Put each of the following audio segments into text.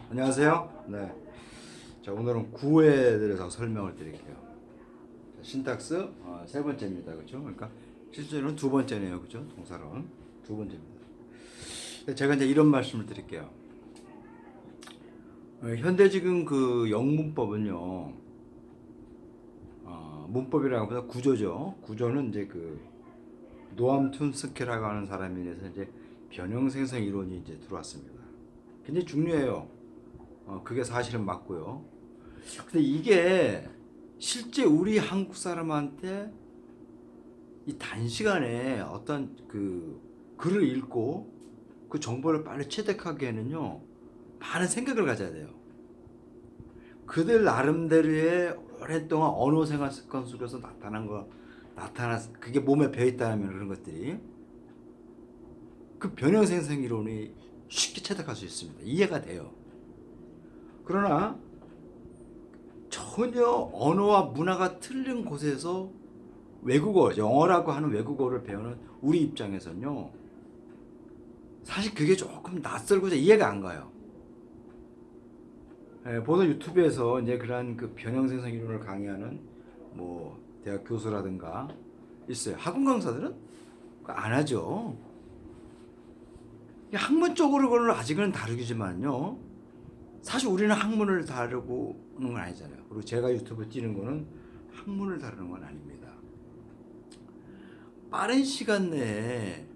안녕하세요. 네. 자, 오늘은 구에 대해서 설명을 드릴게요. 자, 신탁스 세 번째입니다. 그렇죠? 그러니까 실제로는 두 번째네요. 그렇죠? 동사로는 두 번째입니다. 제가 이제 이런 말씀을 드릴게요. 현대 지금 그 영문법은요. 문법이라고 보다 구조죠. 구조는 이제 그 노암 툰스키라고 하는 사람에 의해서 이제 변형생성 이론이 이제 들어왔습니다. 굉장히 중요해요. 그게 사실은 맞고요. 근데 이게 실제 우리 한국 사람한테 이 단시간에 어떤 그 글을 읽고 그 정보를 빨리 체득하기에는요, 많은 생각을 가져야 돼요. 그들 나름대로의 오랫동안 언어 생활 습관 속에서 그게 몸에 배어있다면 그런 것들이 그 변형생성 이론이 쉽게 체득할 수 있습니다. 이해가 돼요. 그러나 전혀 언어와 문화가 틀린 곳에서 외국어, 영어라고 하는 외국어를 배우는 우리 입장에서는요, 사실 그게 조금 낯설고 이해가 안 가요. 보통 유튜브에서 이제 그러한 그 변형생성 이론을 강의하는 뭐 대학 교수라든가 있어요. 학원 강사들은 안 하죠. 학문적으로 그걸 아직은 다루지만요. 사실 우리는 학문을 다루고는 건 아니잖아요. 그리고 제가 유튜브 뛰는 거는 학문을 다루는 건 아닙니다. 빠른 시간 내에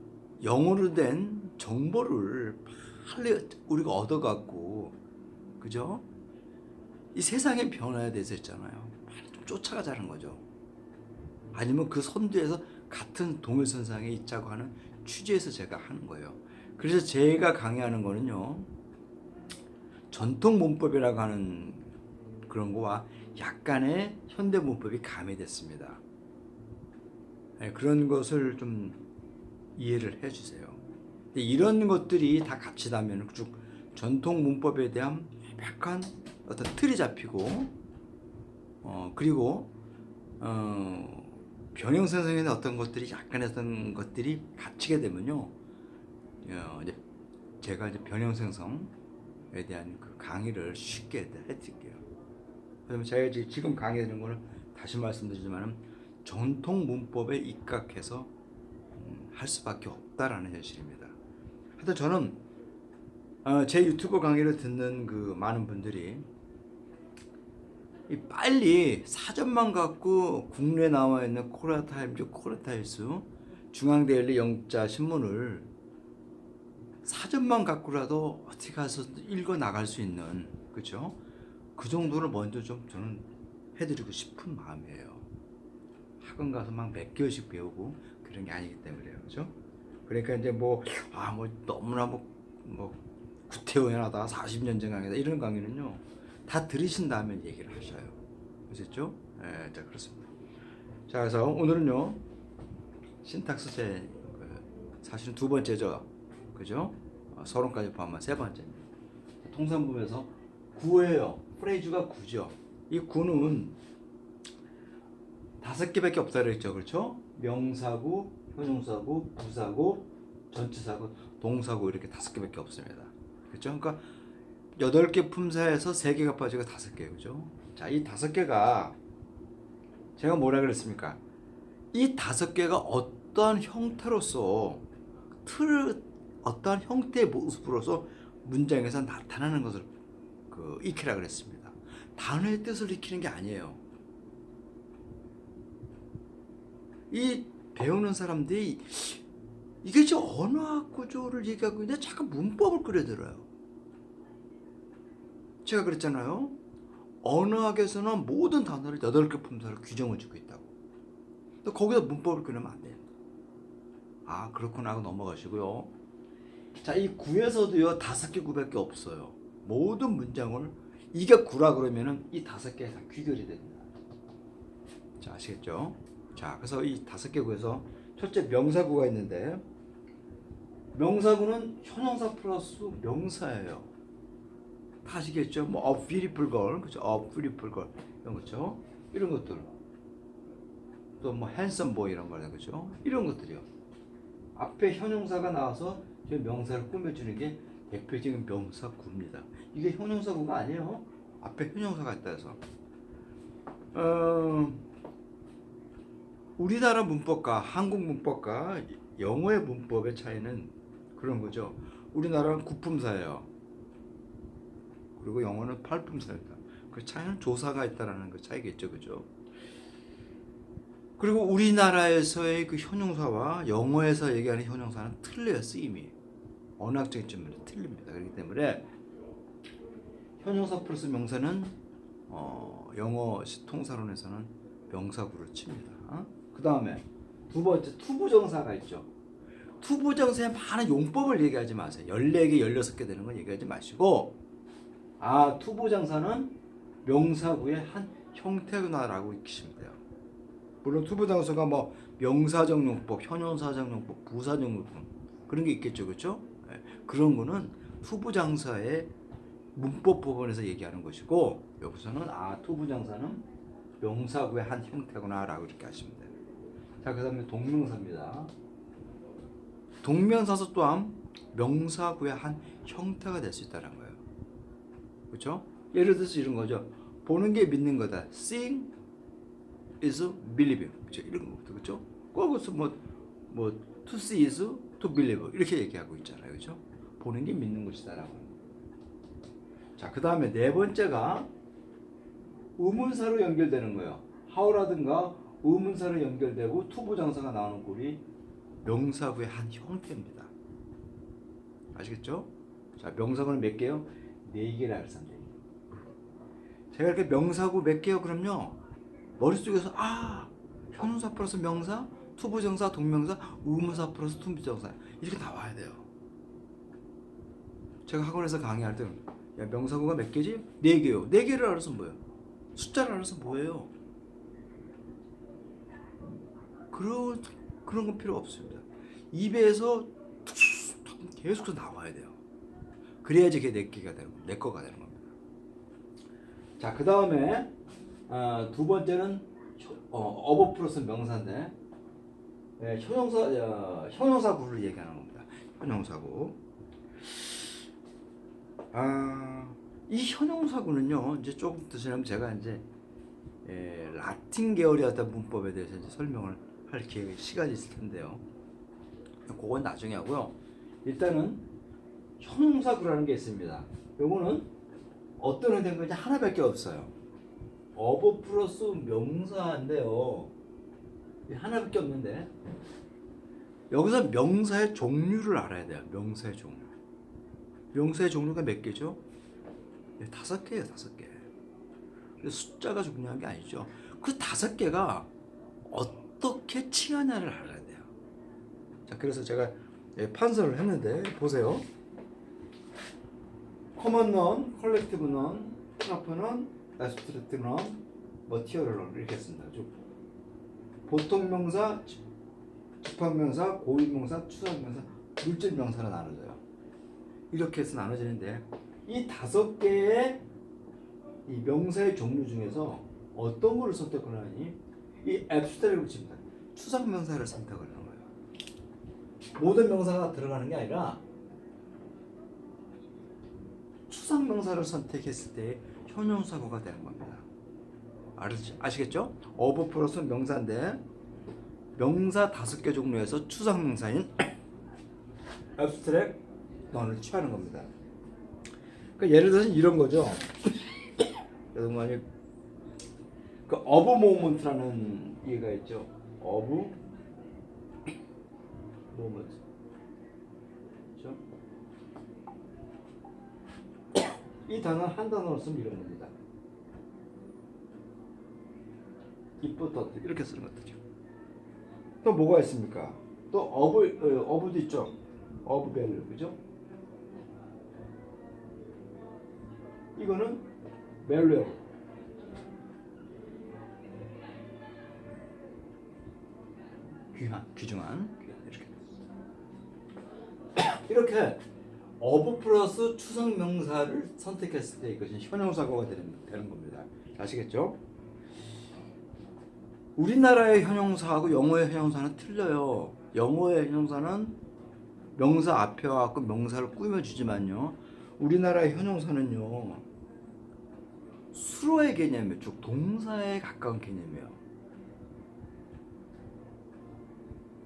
영어로 된 정보를 빨리 우리가 얻어갖고, 그죠? 이 세상의 변화에 대해서 있잖아요. 빨리 좀 쫓아가자는 거죠. 아니면 그 선두에서 같은 동일선상에 있자고 하는 취지에서 제가 하는 거예요. 그래서 제가 강의하는 거는요, 전통 문법이라고 하는 그런 거와 약간의 현대 문법이 가미됐습니다. 그런 것을 좀 이해를 해주세요. 이런 것들이 다 같이다면 쭉 전통 문법에 대한 완벽한 어떤 틀이 잡히고, 그리고 변형생성의 어떤 것들이 약간의 어떤 것들이 갇히게 되면요, 이제 제가 이제 변형생성에 대한 그 강의를 쉽게 해드릴게요. 그러면 제가 지금 강의하는 거는 다시 말씀드리지만 전통 문법에 입각해서 할 수밖에 없다라는 현실입니다. 하여튼 저는 제 유튜브 강의를 듣는 그 많은 분들이 빨리 사전만 갖고 국내에 나와 있는 코리아타임즈, 코리아타임스, 중앙데일리 영자 신문을 사전만 갖고라도 어떻게 가서 읽어 나갈 수 있는, 그렇죠? 그 정도를 먼저 좀 저는 해드리고 싶은 마음이에요. 학원 가서 막 몇 개월씩 배우고 그런 게 아니기 때문에요, 그렇죠? 그러니까 이제 뭐 너무나 구태의연하다, 40년 전 강의다 이런 강의는요, 다 들으신 다음에 얘기를 하셔요. 아셨죠? 네, 자, 그렇습니다. 자, 그래서 오늘은요, 신탁스제 사실은 두 번째죠, 그죠? 서론까지 포함한 세 번째입니다. 통상문에서 구예요. 프레이즈가 구죠. 이 구는 다섯 개밖에 없다 그랬죠, 그렇죠? 명사구, 형용사구, 부사구, 전치사구, 동사구 이렇게 다섯 개밖에 없습니다. 그렇죠? 그러니까 8개 품사에서 3개가 빠지고 5개, 그죠? 자, 이 5개가 제가 뭐라 그랬습니까? 이 5개가 어떠한 형태로서 어떠한 형태의 모습으로서 문장에서 나타나는 것을 익히라 그랬습니다. 단어의 뜻을 익히는 게 아니에요. 이 배우는 사람들이 이게 지금 언어학 구조를 얘기하고 있는데 자꾸 문법을 끌어들여요. 제가 그랬잖아요. 언어학에서는 모든 단어를 8개 품사를 규정을 짓고 있다고. 근데 거기서 문법을 끊으면 안 돼요. 아, 그렇구나 하고 넘어가시고요. 자, 이 구에서도요, 5개 구밖에 없어요. 모든 문장을 이게 구라 그러면은 이 5개 다 귀결이 됩니다. 자, 아시겠죠? 자, 그래서 이 5개 구에서 첫째 명사구가 있는데, 명사구는 형용사 플러스 명사예요. 다 아시겠죠? 뭐 a beautiful girl, 그죠? a beautiful girl 이런 거죠. 이런 것들. 또 뭐 handsome boy 이런 거죠, 그죠? 이런 것들이요. 앞에 형용사가 나와서 저 명사를 꾸며주는 게 대표적인 명사구입니다. 이게 형용사구가 아니에요. 앞에 형용사가 있다 해서. 우리나라 문법과 한국 문법과 영어의 문법의 차이는 그런 거죠. 우리나라는 구품사예요. 그리고 영어는 팔품사입니다. 그 차이는 조사가 있다라는 그 차이겠죠, 그죠? 그리고 우리나라에서의 그 형용사와 영어에서 얘기하는 형용사는 틀려요, 쓰임이. 언어학적인 측면에서 틀립니다. 그렇기 때문에 형용사 플러스 명사는 영어 통사론에서는 명사구를 칩니다. 그 다음에 두 번째 투부정사가 있죠. 투부정사의 많은 용법을 얘기하지 마세요. 14개, 16개 되는 건 얘기하지 마시고 투부정사는 명사구의 한 형태구나라고 익히시면 돼요. 물론 투부정사가 뭐 명사적 용법, 현존사적 용법, 부사적 용법 그런 게 있겠죠, 그렇죠? 네. 그런 거는 투부정사의 문법 부분에서 얘기하는 것이고 여기서는 투부정사는 명사구의 한 형태구나라고 이렇게 하시면 돼요. 자, 그다음에 동명사입니다. 동명사도 또한 명사구의 한 형태가 될 수 있다는 거예요. 그렇죠? 예를 들어서 이런 거죠. 보는 게 믿는 거다. Seeing is believing. 그렇죠? 이런 거부터 그렇죠? 거기서 뭐 to see is to believe 이렇게 얘기하고 있잖아요. 그렇죠? 보는 게 믿는 것이다라고. 자, 그다음에 네 번째가 의문사로 연결되는 거예요. how라든가 의문사로 연결되고 투부정사가 나오는 꼴이 명사구의 한 형태입니다. 아시겠죠? 자, 명사구는 몇 개요? 4개라 했습니다. 제가 이렇게 명사구 몇 개요? 그럼요. 머릿속에서 형용사 플러스 명사, 투부정사, 동명사, 의문사 플러스 투부정사 이렇게 나와야 돼요. 제가 학원에서 강의할 때 명사구가 몇 개지? 4개요. 4개를 알아서 뭐예요? 숫자를 알아서 뭐예요? 그런 건 필요 없습니다. 입에서 계속 나와야 돼요. 그래야지 그게 내 거가 되는 겁니다. 자, 그 다음에 두 번째는 어버 플러스 명사인데 형용사구를 얘기하는 겁니다. 형용사구. 이 형용사구는요, 이제 조금 더 지나면 제가 이제 라틴 계열의 어떤 문법에 대해서 이제 설명을 할 시간이 있을 텐데요. 그건 나중에 하고요. 일단은 형용사구라는 게 있습니다. 요거는 어떤 의미인 건지 하나밖에 없어요. 어버 플러스 명사인데요. 하나밖에 없는데 여기서 명사의 종류를 알아야 돼요. 명사의 종류. 명사의 종류가 몇 개죠? 5개예요. 5개. 숫자가 중요한 게 아니죠. 그 5개가 어떻게 칭하냐를 알아야 돼요. 자, 그래서 제가 판서를 했는데 보세요. 커먼 넌, 컬렉티브 넌, 프로퍼 넌, 애스트랙트 넌, 머티어럴 넌 이렇게 했습니다. 보통 명사, 집합명사, 고유명사, 추상명사, 물질명사로 나눠져요. 이렇게 해서 나눠지는데 이 5개의 이 명사의 종류 중에서 어떤 거를 선택을 하니 이 앱스트랙을 칩니다. 추상명사를 선택을 하는 거예요. 모든 명사가 들어가는 게 아니라 추상명사를 선택했을 때 형용사구가 되는 겁니다. 아시겠죠? 어버 플러스 명사인데 명사 5개 종류에서 추상명사인 앱스트랙 넌을 취하는 겁니다. 그러니까 예를 들어서 이런 거죠. 여러분이 그 어브 모먼트라는 얘기가 있죠. 어브 모먼트. 그렇죠? 이 단어 한 단어로 쓰면 이런 겁니다. 이부터 이렇게 쓰는 것들이죠. 또 뭐가 있습니까? 또 어브도 있죠. 어브 밸류, 그죠? 이거는 밸류. 귀중한 이렇게 어브 플러스 추상명사를 선택했을 때 이것은 형용사구가 되는 겁니다. 아시겠죠? 우리나라의 형용사하고 영어의 형용사는 틀려요. 영어의 형용사는 명사 앞에 와갖고 명사를 꾸며주지만요. 우리나라의 형용사는요. 수로의 개념이에요. 즉 동사에 가까운 개념이에요.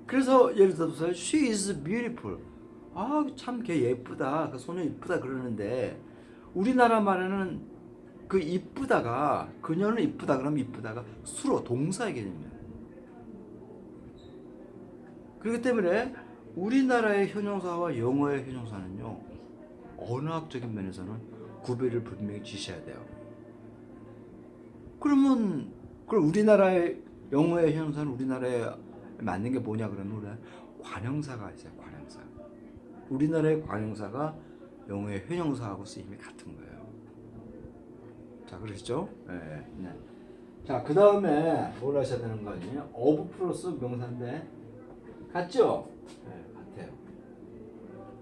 그래서 예를 들어서 she is beautiful. 아, 참 걔 예쁘다. 그 소녀 이쁘다 그러는데 우리나라 말에는 그 이쁘다가 그녀는 이쁘다 그러면 이쁘다가 수로 동사의 개념이에요. 그렇기 때문에 우리나라의 형용사와 영어의 형용사는요. 언어학적인 면에서는 구별을 분명히 지셔야 돼요. 그러면 우리나라의 영어의 형용사는 우리나라에 맞는 게 뭐냐 그러면 우리나라 관형사가 있어요. 관형사. 우리나라의 관형사가 영어의 형용사하고 쓰임이 같은 거예요. 자, 그러시죠? 네. 네. 자, 그 다음에 뭘 하셔야 되는 거 아니에요? of 플러스 명사인데 같죠? 네, 같아요.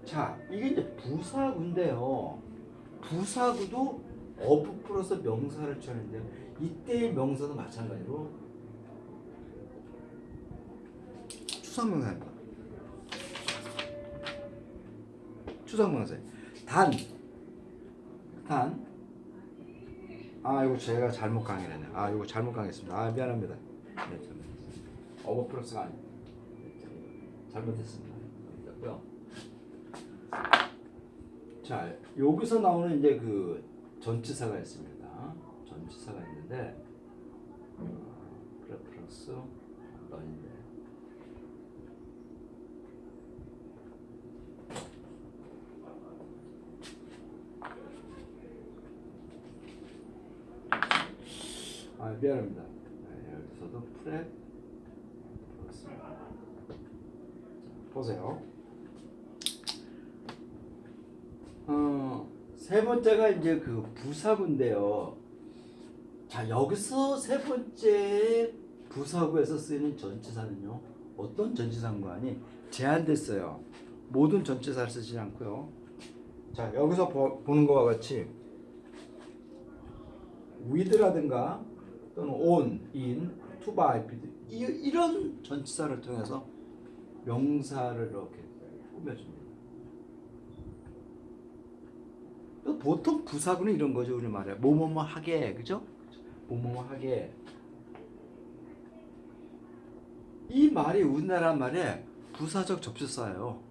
자, 이게 이제 부사구인데요. 부사구도 of 플러스 명사를 쳐는데요. 이때의 명사도 마찬가지로 추상명사입니다. 추상명사예요. 단. 아, 이거 제가 잘못 강의했네. 아, 이거 잘못 강의했습니다. 아, 미안합니다. 네, of 플러스가 아니에요. 잘못했습니다. 됐고요. 자, 여기서 나오는 이제 그 전치사가 있습니다. 전치사가 있는데 플러스 런인데 아, 미안합니다. 네, 여기서도 프랩 플러스 보세요. 세 번째가 이제 그 부사구인데요. 자, 여기서 세 번째 부사구에서 쓰이는 전치사는요. 어떤 전치사인가 하니 제한됐어요. 모든 전치사를 쓰지 않고요. 자, 여기서 보는 것과 같이 with라든가 또는 on, in, to, by, 이런 전치사를 통해서 명사를 이렇게 꾸며줍니다. 보통 부사구는 이런 거죠. 우리 말에 뭐뭐뭐 하게, 그죠? 뭐뭐뭐 하게. 이 말이 우리나라 말에 부사적 접수사예요.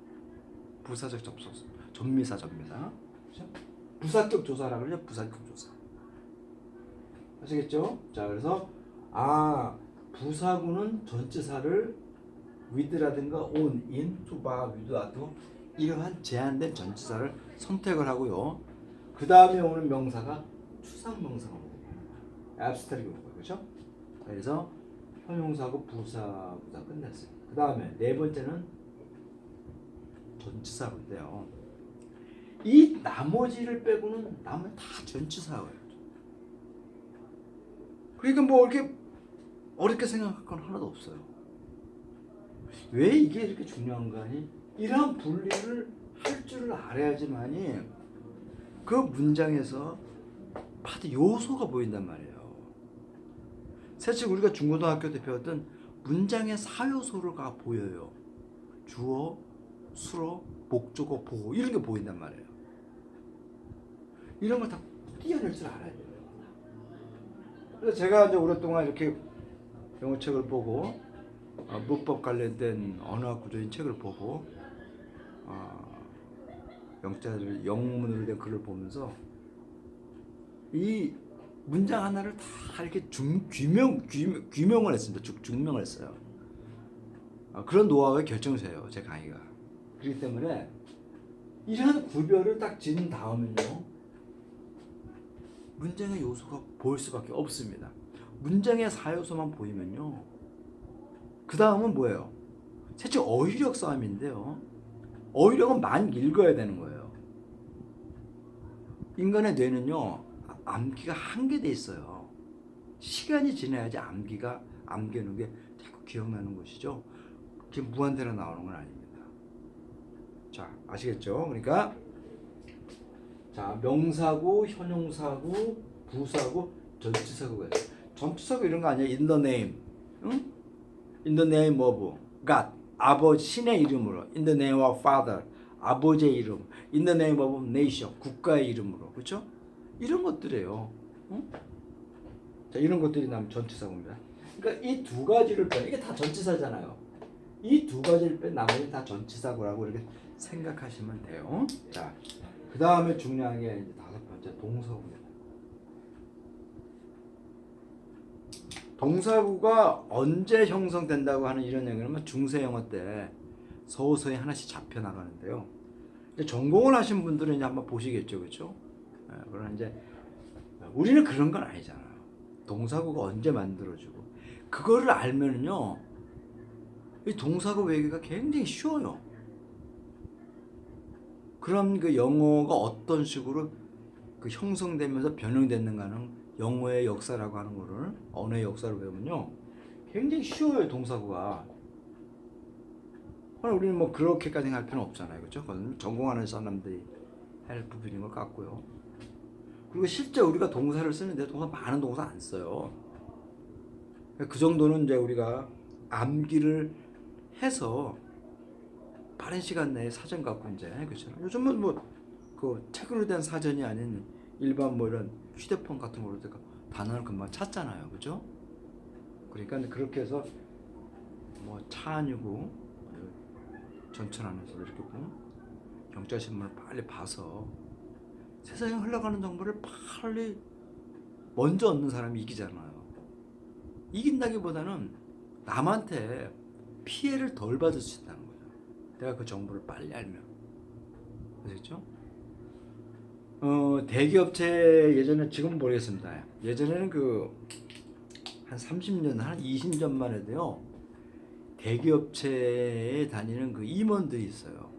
부사적 접수사, 전미사. 그죠? 부사격 조사라 그러죠. 부사격 조사. 아시겠죠? 자, 그래서 부사구는 전치사를 with라든가 on, in, to, by, with, at 이러한 제한된 전치사를 선택을 하고요. 그 다음에 오는 명사가 추상명사가 오는 거예요. abstract이 오는 거예요. 그렇죠? 그래서 형용사고 부사가 끝났어요. 그 다음에 네 번째는 전치사인데요. 이 나머지를 빼고는 나머지 다 전치사예요. 그러니까 뭐 이렇게 어렵게 생각할 건 하나도 없어요. 왜 이게 이렇게 중요한가 하니 이러한 분리를 할 줄을 알아야지만이 그 문장에서 파트 요소가 보인단 말이에요. 사실 우리가 중고등학교 때 배웠던 문장의 사요소가 보여요. 주어, 수로, 목적어, 보호 이런 게 보인단 말이에요. 이런 걸 다 띄어낼 줄 알아야 돼요. 그래서 제가 이제 오랫동안 이렇게 영어책을 보고 문법 관련된 언어학 구조인 책을 보고 영문으로 된 글을 보면서 이 문장 하나를 다 이렇게 규명을 했습니다. 증명을 했어요. 그런 노하우의 결정서예요. 제 강의가. 그렇기 때문에 이런 구별을 딱 지은 다음은요. 문장의 요소가 보일 수밖에 없습니다. 문장의 사요소만 보이면요. 그 다음은 뭐예요? 사실 어휘력 싸움인데요. 어휘력은 많이 읽어야 되는 거예요. 인간의 뇌는요. 암기가 한계돼 있어요. 시간이 지나야지 암기하는 게 자꾸 기억나는 것이죠. 그게 무한대로 나오는 건 아닙니다. 자, 아시겠죠? 그러니까 자, 명사구, 형용사구, 부사구, 전치사구가 있어요. 전치사구 이런 거 아니야? In the name, 응? In the name of God, 아버지 신의 이름으로 in the name of Father 아버지의 이름 in the name of nation 국가의 이름으로 그렇죠? 이런 것들이에요. 응? 자 이런 것들이 나면 전치사입니다. 그러니까 이 두 가지를 빼 이게 다 전치사잖아요. 이 두 가지를 빼 나머지 다 전치사고라고 이렇게 생각하시면 돼요. 자 그 다음에 중요한 게 이제 다섯 번째 동사구입니다. 동사구가 언제 형성된다고 하는 이런 얘기는 중세 영어 때 서서히 하나씩 잡혀 나가는데요. 전공을 하신 분들은 이제 한번 보시겠죠, 그렇죠? 그러나 이제 우리는 그런 건 아니잖아요. 동사구가 언제 만들어지고 그거를 알면은요, 이 동사구 외계가 굉장히 쉬워요. 그럼 그 영어가 어떤 식으로 그 형성되면서 변형됐는가는 영어의 역사라고 하는 거를 언어의 역사를 배우면요 굉장히 쉬워요 동사구가. 우리는 뭐 그렇게까지 할 필요는 없잖아요, 그렇죠? 그건 전공하는 사람들이 할 부분인 것 같고요. 그리고 실제 우리가 동사를 쓰는데 동사 많은 동사 안 써요. 그 정도는 이제 우리가 암기를 해서 빠른 시간 내에 사전 갖고 이제 그렇죠. 요즘은 뭐 그 책으로 된 사전이 아닌 일반 뭐 이런 휴대폰 같은 거로 단어를 금방 찾잖아요, 그죠? 그러니까 그렇게 해서 뭐 차안이고 전천안에서 이렇게 경자신문을 빨리 봐서 세상에 흘러가는 정보를 빨리 먼저 얻는 사람이 이기잖아요. 이긴다기보다는 남한테 피해를 덜 받을 수 있다는 거죠. 내가 그 정보를 빨리 알면. 아시겠죠? 대기업체 예전에 지금 모르겠습니다. 예전에는 한 30년, 한 20년만 해도요. 대기업체에 다니는 그 임원들이 있어요.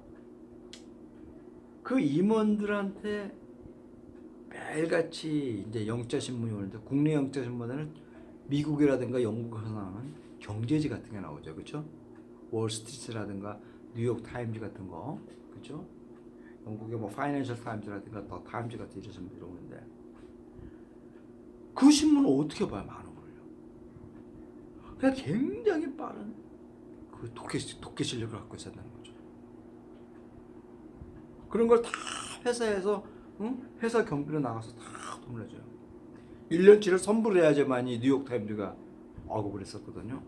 그 임원들한테 매일같이 이제 영자신문이 오는데 국내 영자신문에는 미국이라든가 영국에서 나오는 경제지 같은 게 나오죠, 그렇죠? 월스트리트라든가 뉴욕 타임즈 같은 거, 그렇죠? 영국의 뭐 파이낸셜 타임즈라든가 더 타임즈 같은 이런 신문이 오는데 그 신문을 어떻게 봐요, 많은 걸요? 그냥 굉장히 빠른 그 독해 실력을 갖고 있었다는 거죠. 그런 걸 다 회사에서 회사 경비로 나가서 다 돈을 내줘요. 1년치를 선불해야지만이 뉴욕 타임즈가 하고 그랬었거든요.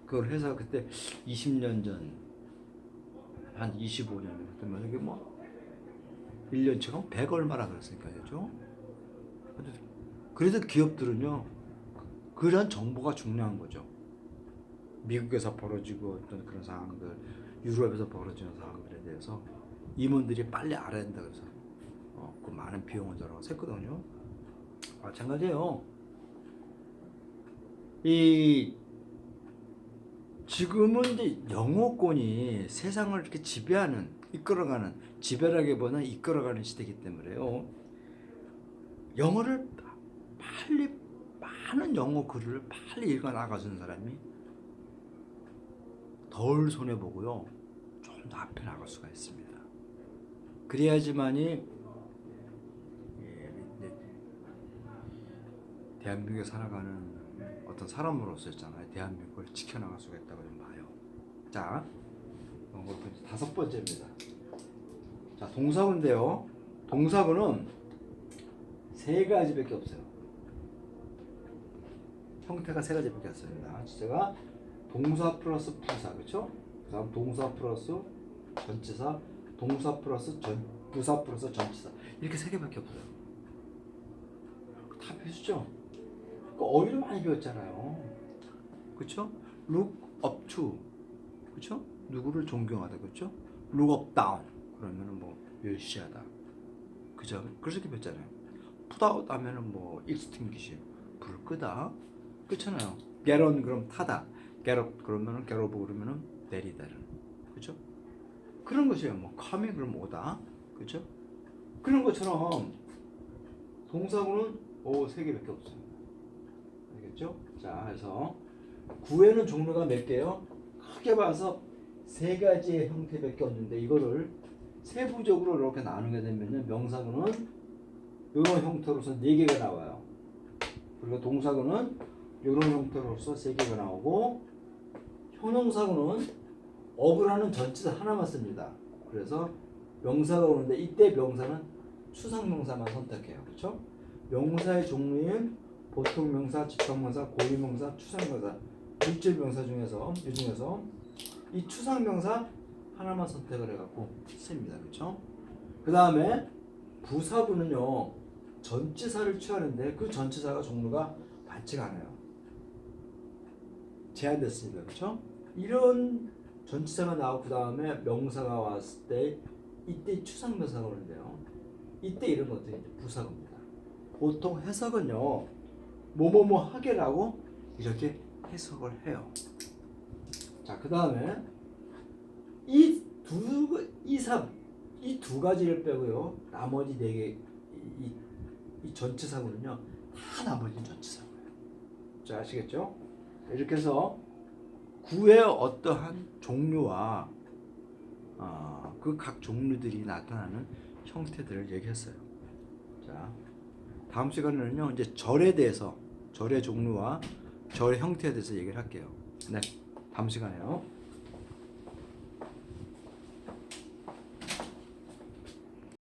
그걸 회사가 그때 20년 전, 한 25년 그때만 이게 뭐 1년치가 100 얼마라 그랬으니까 그죠? 그래도 기업들은요 그런 정보가 중요한 거죠. 미국에서 벌어지고 어떤 그런 상황들, 유럽에서 벌어지는 상황들에 대해서 임원들이 빨리 알아야 된다 그래서 그 많은 비용을 들어가고 했거든요. 마찬가지예요. 지금은 이제 영어권이 세상을 이렇게 지배하는, 이끌어가는, 지배라기보다는 이끌어가는 시대이기 때문에요. 영어를 빨리 많은 영어 글을 빨리 읽어 나가주는 사람이 덜 손해 보고요, 좀 더 앞에 나갈 수가 있습니다. 그래야지만이 대한민국에 살아가는 어떤 사람으로서 있잖아요. 대한민국을 지켜나갈 수가 있다고 좀 봐요. 자, 다섯 번째입니다. 자, 동사구인데요. 동사구는 세 가지밖에 없어요. 형태가 세 가지밖에 없습니다. 제가 동사 플러스 부사, 그렇죠? 그다음 동사 플러스 전치사, 동사 플러스 부사 플러스 전치사, 이렇게 세 개밖에 없어요. 다 배우시죠? 어휘를 많이 배웠잖아요. 그렇죠? Look up to, 그렇죠? 누구를 존경하다, 그렇죠? Look up down, 그러면은 뭐 멸시하다, 그죠? 그래서 이렇게 배웠잖아요. Put out 하면은 뭐 extinguish, 불을 끄다, 그렇잖아요. Get on 그럼 타다, get up 그러면은 get over 그러면은 내리다는, 그렇죠? 그런 것이에요. 뭐 coming 그럼 오다, 그렇죠? 그런 것처럼 동사구는 세 개밖에 없어요. 알겠죠? 자, 그래서 구에는 종류가 몇 개요? 크게 봐서 세 가지의 형태밖에 없는데 이거를 세부적으로 이렇게 나누게 되면요, 명사구는 이런 형태로서 4개가 나와요. 그리고 동사구는 이런 형태로서 3개가 나오고, 형용사구는 어구라는 전치사 하나만 씁니다. 그래서 명사가 오는데 이때 명사는 추상명사만 선택해요. 그렇죠? 명사의 종류인 보통명사, 직방명사, 고유명사, 추상명사, 물질명사 중에서 이 중에서 이 추상명사 하나만 선택을 해갖고 씁니다. 그렇죠? 그 다음에 부사구는요 전치사를 취하는데 그 전치사가 종류가 많지가 않아요. 제한됐습니다. 그렇죠? 이런 전치사가 나오고 그 다음에 명사가 왔을 때 이때 추상명사가 오는데요. 이때 이런 것들이 이제 부사구입니다. 보통 해석은요 뭐뭐뭐 하게라고 이렇게 해석을 해요. 자, 그 다음에 이 두 가지를 빼고요 나머지 네 개 이 전치사구는요 다 나머지 전치사구예요. 자, 아시겠죠? 이렇게 해서 구의 어떠한 종류와 그 각 종류들이 나타나는 형태들을 얘기했어요. 자, 다음 시간에는요 이제 절에 대해서 절의 종류와 절의 형태에 대해서 얘기를 할게요. 네, 다음 시간에요.